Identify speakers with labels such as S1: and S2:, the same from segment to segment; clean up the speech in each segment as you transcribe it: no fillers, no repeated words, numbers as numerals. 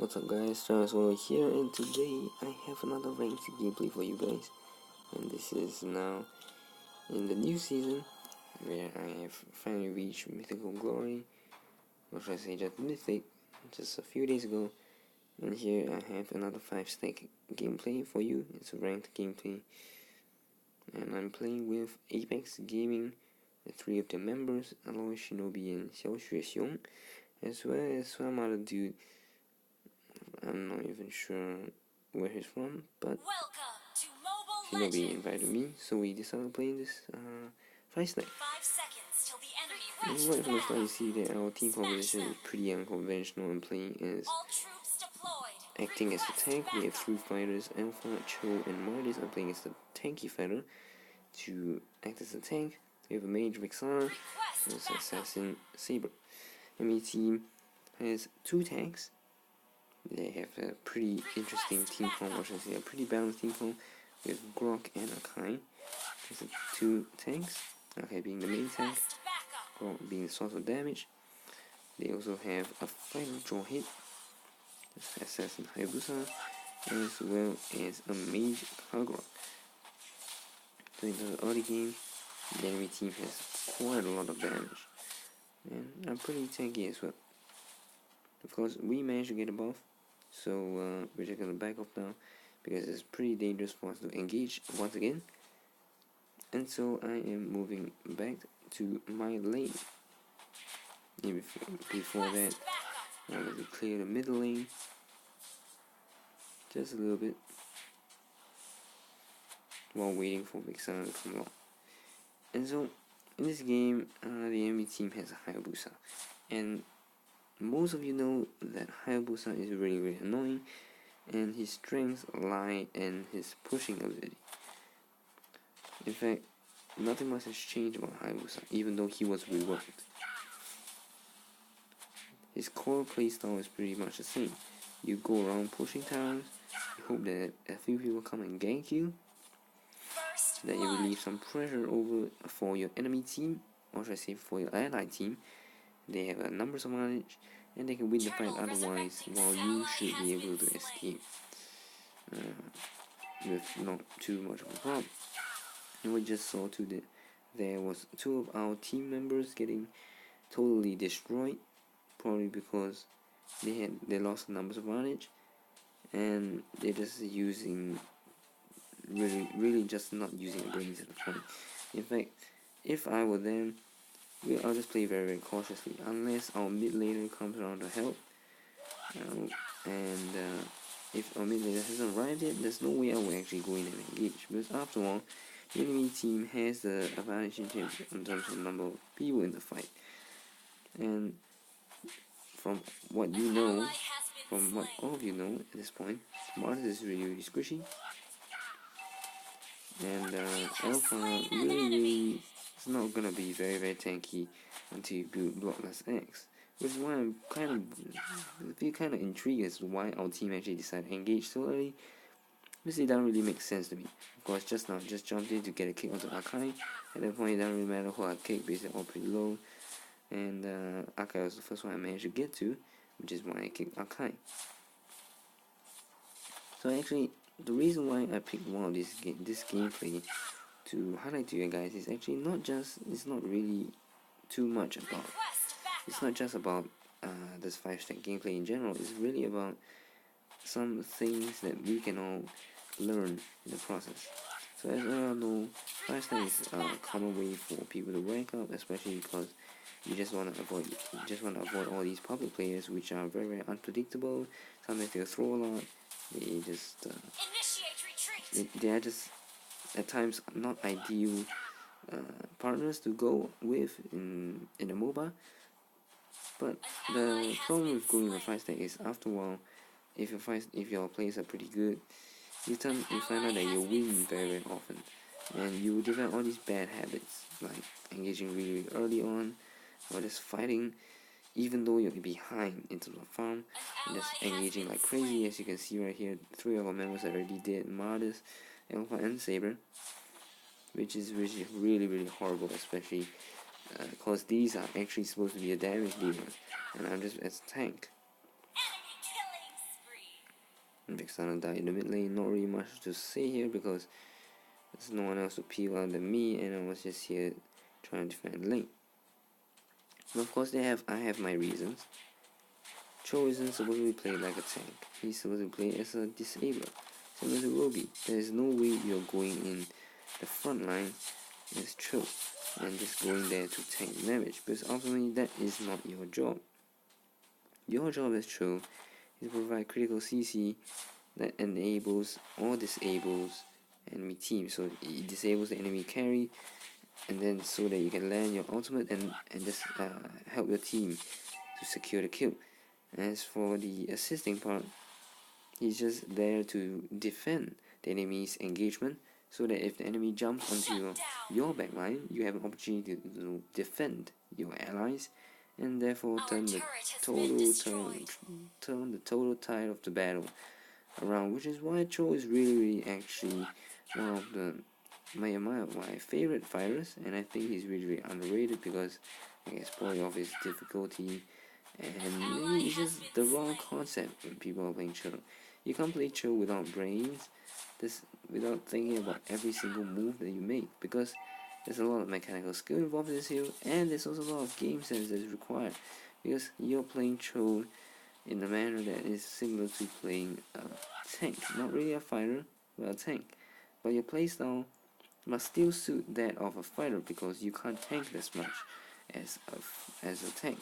S1: What's up guys, Chou here, and today I have another ranked gameplay for you guys. And this is now in the new season, where I have finally reached mythical glory, or should I say just mythic, just a few days ago. And here I have another 5-stack gameplay for you. It's a ranked gameplay, and I'm playing with Apex Gaming, the 3 of their members, Aloy, Shinobi, and Xiao Xuexiong, as well as some other dude. I'm not even sure where he's from, but Shinobi invited me, so we decided to play this 5-stack. And right from the start, you see that our team composition is pretty unconventional and playing as acting as a tank. We have 3 fighters, Alpha, Chou, and Martis are playing as the tanky fighter to act as a tank. We have a mage, Vixar, and an assassin, Saber. Enemy team has 2 tanks. They have a pretty interesting team form, or should I say a pretty balanced team form, with Grok and Akai. There's 2 tanks, Akai being the main tank, Grok being the source of damage. They also have a fighter draw hit, assassin Hayabusa, as well as a mage Kagura. So in the early game, the enemy team has quite a lot of damage, and I'm pretty tanky as well. Of course, we managed to get a buff, so we're just gonna back off now because it's pretty dangerous for us to engage once again. And so I am moving back to my lane. And before that, I'm going to clear the middle lane just a little bit while waiting for Vixar to come along. And so in this game, the enemy team has a Hayabusa, and most of you know that Hayabusa is really annoying, and his strengths lie in his pushing ability. In fact, nothing much has changed about Hayabusa, even though he was reworked. His core playstyle is pretty much the same. You go around pushing towers, you hope that a few people come and gank you, that you relieve some pressure over for your enemy team, or should I say for your allied team. They have a numbers advantage, and they can win the fight otherwise, while you should be able to escape with not too much of a problem. And we just saw too that there was 2 of our team members getting totally destroyed, probably because they lost the numbers advantage, and they're just using really just not using the brains at the point. In fact, if I were them, I'll just play very cautiously, unless our mid laner comes around to help. If our mid laner hasn't arrived yet, there's no way I will actually go in and engage, because after all, the enemy team has the advantage in terms of number of people in the fight. And from what you know, from what all of you know at this point, Martis is really squishy, and Alpha really is not gonna be very tanky until you build Blockless X, which is why I'm kind of intrigued as to why our team actually decided to engage so early. This doesn't really make sense to me. Of course, just now I just jumped in to get a kick onto Akai. At that point, it doesn't really matter who I kick because they're all pretty low, and Akai was the first one I managed to get to, which is why I kicked Akai. So actually, the reason why I picked one of this gameplay to highlight to you guys is actually it's not really too much about, it's not just about this 5-stack gameplay in general. It's really about some things that we can all learn in the process. So as we all know, 5-stack is a common way for people to rank up, especially because you just want to avoid all these public players, which are very unpredictable. Sometimes they'll throw a lot. They just they are just at times not ideal partners to go with in a MOBA. But the problem with going on 5-stack is, after a while, if your players are pretty good, you find out that you win very often, and you develop all these bad habits, like engaging really early on, or just fighting even though you're behind in terms of farm, and just engaging like crazy. As you can see right here, 3 of our members are already dead: Martis, Alpha, and Saber, which is really horrible, especially because these are actually supposed to be a damage dealer, and I'm just as a tank. Vexana died in the mid lane. Not really much to say here because there's no one else to peel out than me, and I was just here trying to defend the lane. But of course, I have my reasons. Chou isn't supposed to be played like a tank. He's supposed to play as a disabler, similar to Rogi. There is no way you're going in the front line as Chou and just going there to tank damage, because ultimately that is not your job. Your job as Chou is to provide critical CC that enables or disables enemy team. So it disables the enemy carry, and then so that you can land your ultimate and just help your team to secure the kill. As for the assisting part, he's just there to defend the enemy's engagement, so that if the enemy jumps onto your backline, you have an opportunity to defend your allies, and therefore turn the total tide of the battle around. Which is why Chou is really actually one of my favorite fighters, and I think he's really underrated because I guess probably of his difficulty, and maybe it's just the wrong concept when people are playing Chou. You can't play Chou without brains, without thinking about every single move that you make, because there's a lot of mechanical skill involved in this hero, and there's also a lot of game sense that is required, because you're playing Chou in a manner that is similar to playing a tank. Not really a fighter, but a tank. But your playstyle must still suit that of a fighter, because you can't tank as much as a tank.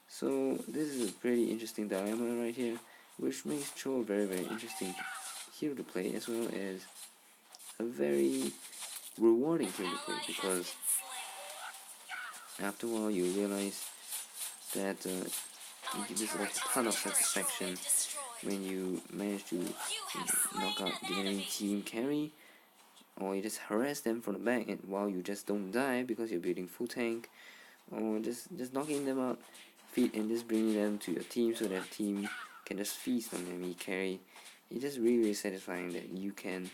S1: So this is a pretty interesting dilemma right here, which makes Chou a very interesting hero to play, as well as a very rewarding hero to play, because after a while you realize that there's like a ton of satisfaction when you manage to knock out the enemy team carry, or you just harass them from the back, and while you just don't die because you're building full tank, or just knocking them out, and just bringing them to your team so that team can just feast on enemy carry. It's just really satisfying that you can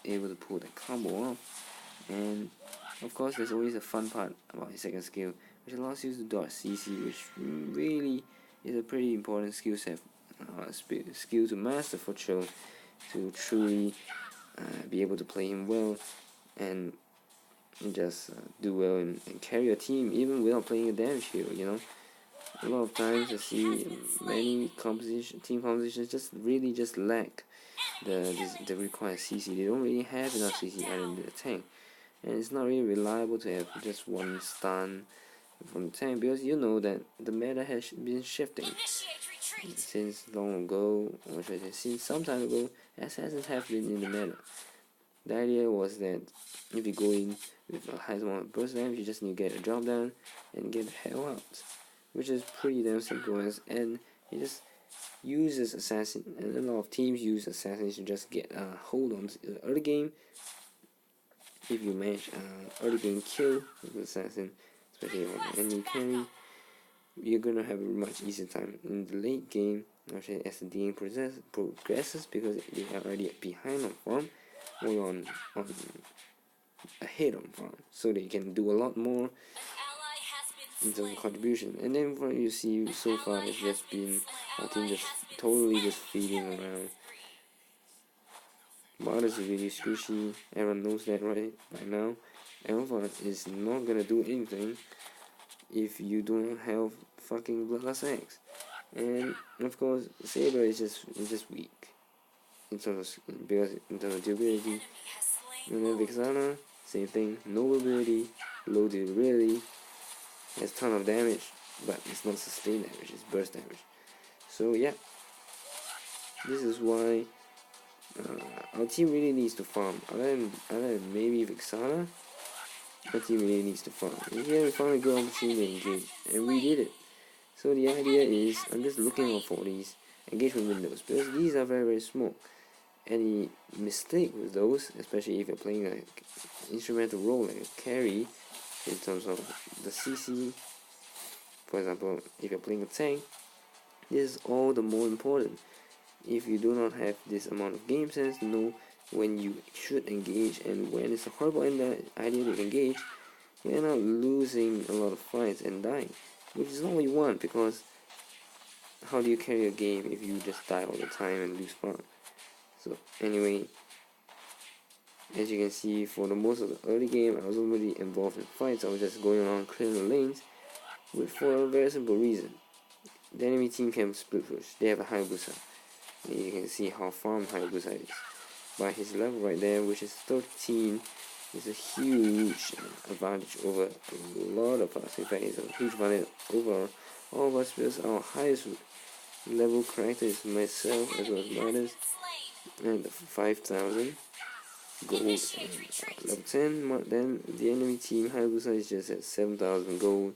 S1: able to pull that combo off. And of course, there's always a fun part about his second skill, which allows you to dodge CC, which really is a pretty important skill set, skill to master for Chou to truly be able to play him well and just do well and carry a team even without playing a damage hero. You know, a lot of times I see many team compositions just lack the required CC. They don't really have enough CC either in the tank, and it's not really reliable to have just one stun from the tank, because you know that the meta has been shifting since long ago, or should I say since some time ago. Assassins have been in the meta. The idea was that if you go in with a high amount of burst damage, you just need to get a drop down and get the hell out, which is pretty damn simple. And it just uses assassin, and a lot of teams use assassins to just get a hold on to the early game. If you manage early game kill with assassin, especially on the enemy carry, you're gonna have a much easier time in the late game, actually, as the game progresses, because they are already behind on farm or on ahead on farm, so they can do a lot more in terms of contribution. And then what you see so far has just been our team just totally just feeding around. Mars is really squishy, everyone knows that right by now. Alpha is not gonna do anything if you don't have fucking Bloodlust X. And of course, Saber is just weak in terms of durability. And then Vexana, same thing, no ability, low durability, has ton of damage, but it's not sustained damage, it's burst damage. So yeah, this is why our team really needs to farm. Other than maybe Vexana, our team really needs to farm. And here we found a good opportunity to engage, and we did it. So the idea is, I'm just looking out for these engagement windows, because these are very small. Any mistake with those, especially if you're playing an instrumental role like a carry, in terms of the CC, for example, if you're playing a tank, this is all the more important. If you do not have this amount of game sense to know when you should engage and when it's a horrible idea to engage, you end up losing a lot of fights and dying, which is not what you want, because how do you carry a game if you just die all the time and lose power? So anyway, as you can see, for the most of the early game, I was already involved in fights. I was just going around clearing the lanes, for a very simple reason. The enemy team can split push. They have a Hayabusa. And you can see how farm Hayabusa is. By his level right there, which is 13, is a huge advantage over a lot of us. In fact, it's a huge advantage over all of us because our highest level character is myself as well as minus and 5,000 gold and level 10. Then the enemy team Hayabusa is just at 7,000 gold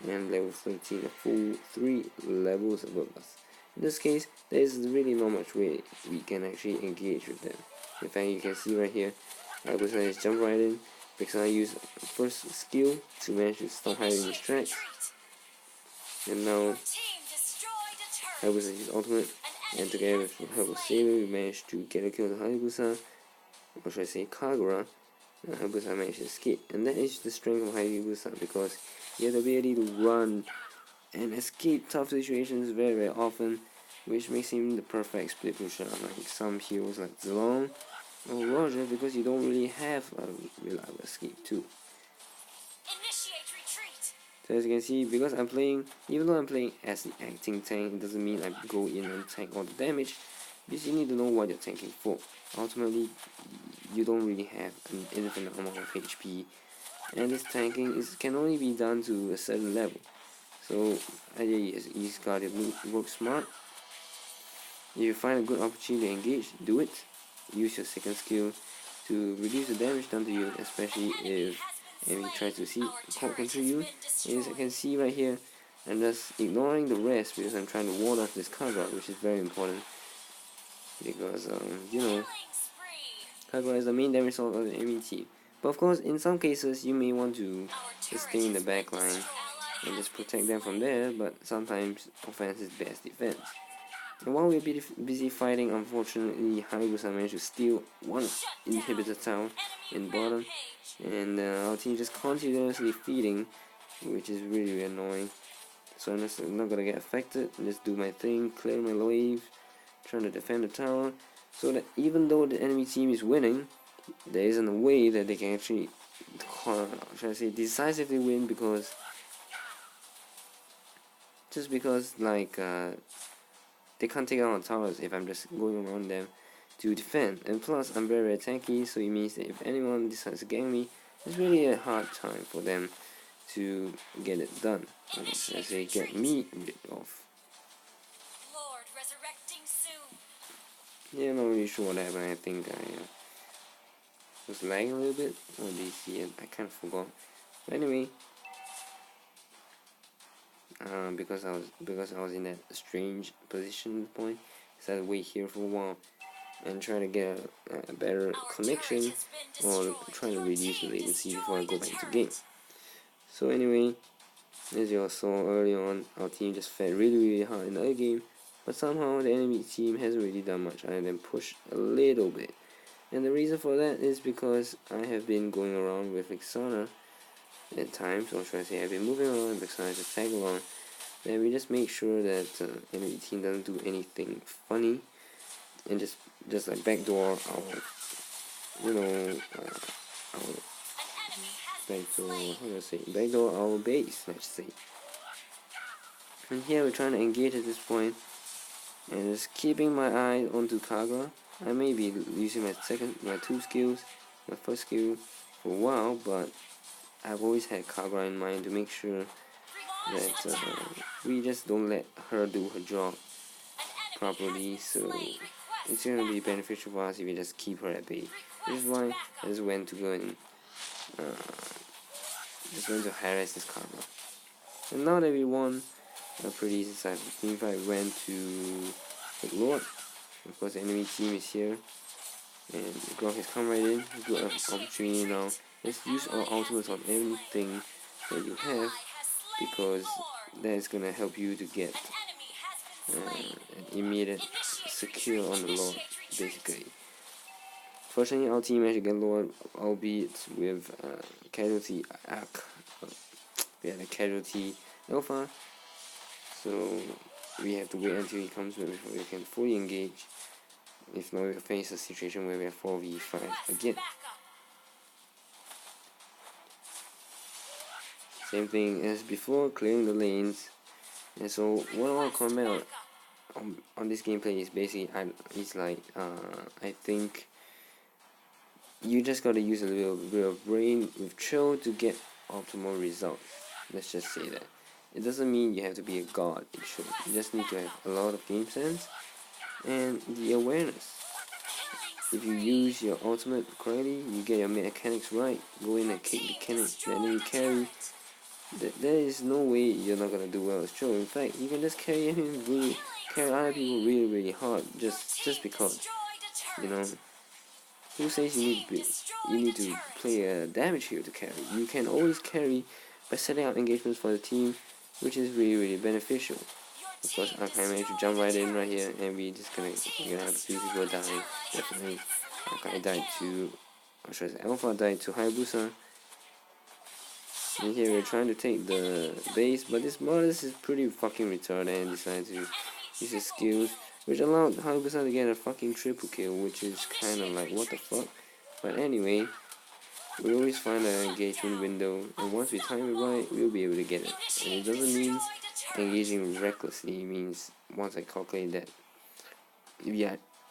S1: and level 13, a full 3 levels above us. In this case, there is really not much way we can actually engage with them. In fact, you can see right here, Hayabusa is jump right in because I use first skill to manage to stop hiding his tracks. And now Hayabusa uses ultimate, and together with help of Favour, we managed to get a kill on Hayabusa, or should I say Kagura. Hayabusa managed to escape, and that is the strength of Hayabusa, because he has the ability to run and escape tough situations very, very often, which makes him the perfect split pusher, unlike some heroes like Zilong or Roger, because you don't really have a reliable escape too. So as you can see, because I'm playing, even though I'm playing as the acting tank, it doesn't mean I go in and tank all the damage, because you need to know what you're tanking for. Ultimately, you don't really have an infinite amount of HP, and this tanking can only be done to a certain level. So idea is you just gotta work smart. If you find a good opportunity to engage, do it. Use your second skill to reduce the damage done to you, especially if enemy tries to caught control you. As I can see right here, I'm just ignoring the rest because I'm trying to ward off this Kagura, which is very important. Because you know, Kagura is the main damage source of the enemy team. But of course, in some cases, you may want to just stay in the back line and just protect them from there, but sometimes offense is best defense. And while we're busy fighting, unfortunately, Hayabusa managed to steal one inhibitor tower in bottom, and our team just continuously feeding, which is really, really annoying. So I'm just not gonna get affected, just do my thing, clear my wave, trying to defend the tower, so that even though the enemy team is winning, there isn't a way that they can actually, should I say, decisively win, because just because like they can't take out towers if I'm just going around them to defend. And plus, I'm very, very tanky, so it means that if anyone decides to gang me, it's really a hard time for them to get it done. As they get me rid off. Yeah, I'm not really sure what happened. I think I was lagging a little bit. Or did you see it? I kind of forgot. But anyway, because I was in that strange position point, I decided to wait here for a while and try to get a better connection, or try to reduce the latency before I go back to game. So anyway, as you all saw early on, our team just fed really, really hard in the early game, but somehow the enemy team hasn't really done much other than push a little bit. And the reason for that is because I have been going around with Ixana at times, or should I say I've been moving around with Ixana to tag along. Then we just make sure that enemy team doesn't do anything funny, and just like backdoor our, you know, our backdoor, how do I say, backdoor our base, let's say. And here we're trying to engage at this point, and just keeping my eye onto Kagura. I may be using my two skills, my first skill for a while, but I've always had Kagura in mind to make sure that we just don't let her do her job properly. So it's gonna be beneficial for us if we just keep her at bay. This is why I just went to go and harass this Kagura. And now that we won a pretty decisive team fight, went to the Lord. Of course, the enemy team is here, and Gronk has come right in. Good opportunity now. Let's use our ultimates on everything that you have, because that is gonna help you to get an immediate secure on the Lord, basically. Fortunately, our team managed to get Lord, albeit with casualty arc. We had a casualty alpha, so we have to wait until he comes back before we can fully engage. If not, we'll face a situation where we have 4v5 again. Same thing as before, clearing the lanes. And so what I want to comment on this gameplay is basically, I think you just gotta use a little bit of brain with Chou to get optimal results. Let's just say that. It doesn't mean you have to be a god in Chou. You just need to have a lot of game sense and the awareness. If you use your ultimate correctly, you get your mechanics right, go in and kick the enemy carry, there is no way you're not gonna do well as Chou. In fact, you can just carry other people really hard just because, you know. Who says you need to play a damage hero to carry? You can always carry by setting up engagements for the team, which is really beneficial. Of course, I can manage to jump right in right here, and we're gonna have a few people die. Definitely, Akai died to, Alpha died to Hayabusa. And here we're trying to take the base, but this Mortis is pretty fucking retarded and decided to use his skills, which allowed Hayabusa to get a fucking triple kill, which is kind of like, what the fuck? But anyway, we always find an engagement window, and once we time it right, we'll be able to get it. And it doesn't mean engaging recklessly, it means once I calculate that,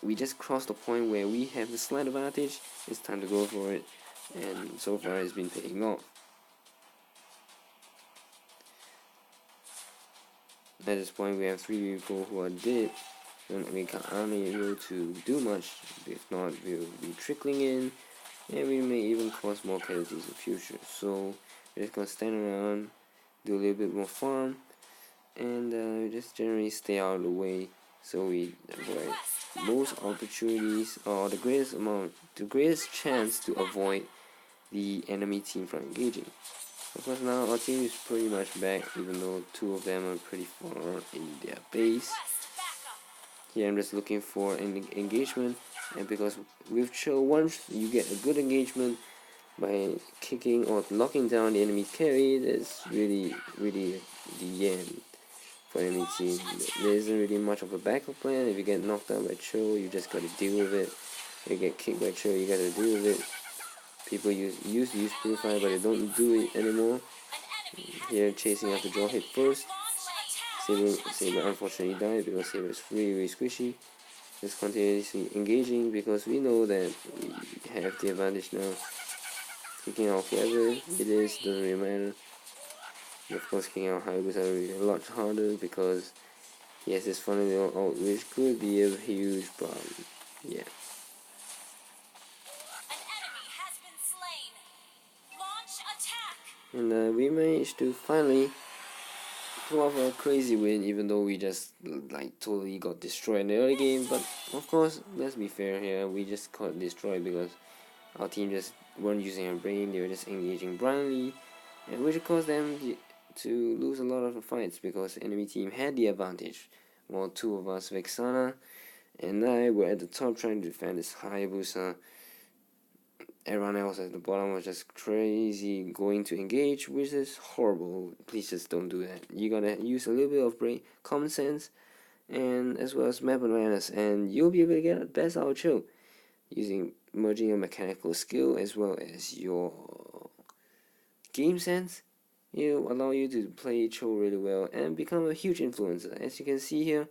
S1: we just crossed the point where we have the slight advantage, it's time to go for it, and so far it's been paying off. At this point, we have 3 people who are dead, and we aren't able to do much. If not, we'll be trickling in, and we may even cause more casualties in the future. So we're just gonna stand around, do a little bit more farm, and just generally stay out of the way, so we avoid most opportunities or the greatest chance to avoid the enemy team from engaging. Of course, now our team is pretty much back, even though 2 of them are pretty far in their base. Here I'm just looking for an engagement, and because with Chou, once you get a good engagement by kicking or locking down the enemy carry, that's really the end for enemy team. There isn't really much of a backup plan. If you get knocked out by Chou, you just gotta deal with it. If you get kicked by Chou, you gotta deal with it. People used to use Purify, but they don't do it anymore. Here, chasing after draw hit first. Saber unfortunately died because Saber is really squishy. Just continuously engaging because we know that we have the advantage now. Kicking out whoever it is, doesn't really matter. And of course, kicking out Hayabusa will be a lot harder because he has this funny little ult, which could be a huge problem. Yeah. And we managed to finally pull off a crazy win, even though we just like totally got destroyed in the early game. But of course, let's be fair here, we just got destroyed because our team just weren't using their brain, they were just engaging blindly, and which caused them to lose a lot of the fights because the enemy team had the advantage. While 2 of us, Vexana and I, were at the top trying to defend this Hayabusa. Everyone else at the bottom was just crazy going to engage, which is horrible. Please just don't do that. You gotta use a little bit of brain, common sense, and as well as map awareness, and you'll be able to get the best out of Chou using merging your mechanical skill as well as your game sense. It'll allow you to play Chou really well and become a huge influencer. As you can see here,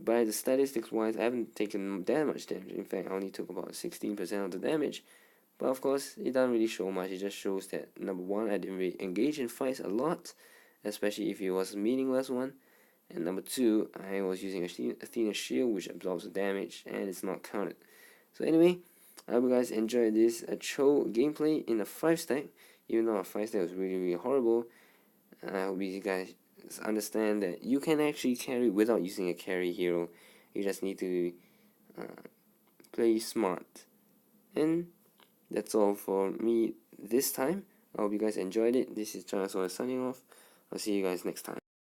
S1: by the statistics wise, I haven't taken that much damage. In fact, I only took about 16% of the damage. But of course, it doesn't really show much. It just shows that, number 1, I didn't really engage in fights a lot, especially if it was a meaningless one. And number 2, I was using Athena's shield, which absorbs the damage, and it's not counted. So anyway, I hope you guys enjoyed this Chou gameplay in a 5-stack, even though a 5-stack was really horrible. I hope you guys understand that you can actually carry without using a carry hero. You just need to play smart. And that's all for me this time. I hope you guys enjoyed it. This is China signing off. I'll see you guys next time.